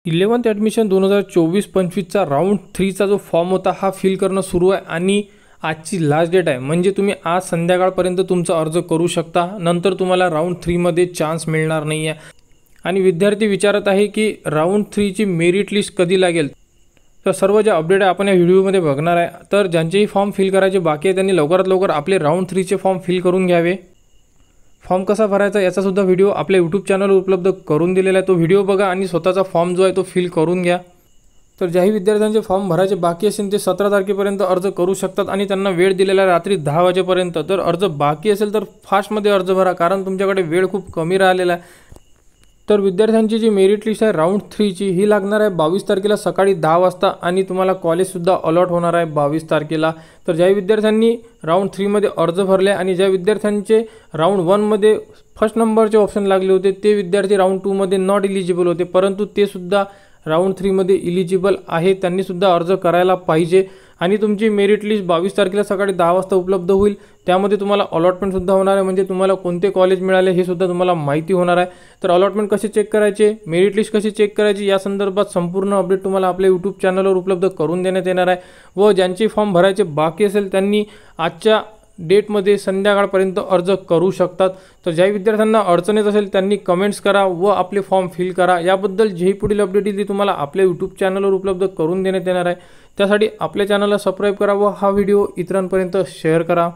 11th admission 2024-25चा round 3चा जो form होता हा फिल करणं सुरू आहे आणि आजची लास्ट डेट आहे. म्हणजे तुम्ही आज संध्याकाळपर्यंत तुमचा अर्ज करू शकता. नंतर तुम्हाला राऊंड 3मध्ये चान्स मिळणार नाही आहे. आणि विद्यार्थी विचारत आहे की राऊंड 3ची मेरिट लिस्ट कधी लागेल. तर सर्व जे अपडेट आहे आपण या व्हिडिओमध्ये बघणार आहे. तर ज्यांचेही फॉर्म फिल करायचे बाकी आहे त्यांनी लवकरात लवकर आपले राऊंड 3चे फॉर्म फिल करून घ्यावे. फॉर्म कसा भरायचा याचासुद्धा व्हिडिओ आपल्या यूट्यूब चॅनलवर उपलब्ध करून दिलेला आहे. तो व्हिडिओ बघा आणि स्वतःचा फॉर्म जो आहे तो फिल करून घ्या. तर ज्याही विद्यार्थ्यांचे फॉर्म भरायचे बाकी असेल ते 17 तारखेपर्यंत अर्ज करू शकतात आणि त्यांना वेळ दिलेला आहे रात्री 10 वाजेपर्यंत. तर अर्ज बाकी असेल तर फास्टमध्ये अर्ज भरा, कारण तुमच्याकडे वेळ खूप कमी राहिलेला आहे. तर विद्यार्थ्यांची जी मेरिट लिस्ट आहे राऊंड 3ची ही लागणार आहे 22 तारखेला सकाळी 10 वाजता आणि तुम्हाला कॉलेजसुद्धा अलॉट होणार आहे 22 तारखेला. तर ज्या विद्यार्थ्यांनी राऊंड 3मध्ये अर्ज भरले आणि ज्या विद्यार्थ्यांचे राऊंड 1मध्ये फर्स्ट नंबरचे ऑप्शन लागले होते ते विद्यार्थी राऊंड 2मध्ये नॉट इलिजिबल होते, परंतु ते सुद्धा राऊंड 3मध्ये इलिजिबल आहे. त्यांनीसुद्धा अर्ज करायला पाहिजे. आणि तुमची मेरिट लिस्ट 22 तारखेला सकाळी 10 वाजता उपलब्ध होईल. त्यामध्ये तुम्हाला अलॉटमेंटसुद्धा होणार आहे, म्हणजे तुम्हाला कोणते कॉलेज मिळाले हे सुद्धा तुम्हाला माहिती होणार आहे. तर अलॉटमेंट कसे चेक करायचे, मेरिट लिस्ट कशी चेक करायची या संदर्भात संपूर्ण अपडेट तुम्हाला आपल्या यूट्यूब चॅनलवर उपलब्ध करून देण्यात येणार आहे. व ज्यांचे फॉर्म भरायचे बाकी असेल त्यांनी आजच्या डेटमध्ये संध्याकाळपर्यंत अर्ज करू शकतात. तर ज्या विद्यार्थ्यांना अडचण येत असेल त्यांनी कमेंट्स करा व आपले फॉर्म फिल करा. याबद्दल जेही पुढील अपडेट येईल ती तुम्हाला आपल्या यूट्यूब चॅनलवर उपलब्ध करून देण्यात येणार आहे. त्यासाठी आपल्या चॅनलला सबस्क्राईब करा व हा व्हिडिओ इतरांपर्यंत शेअर करा.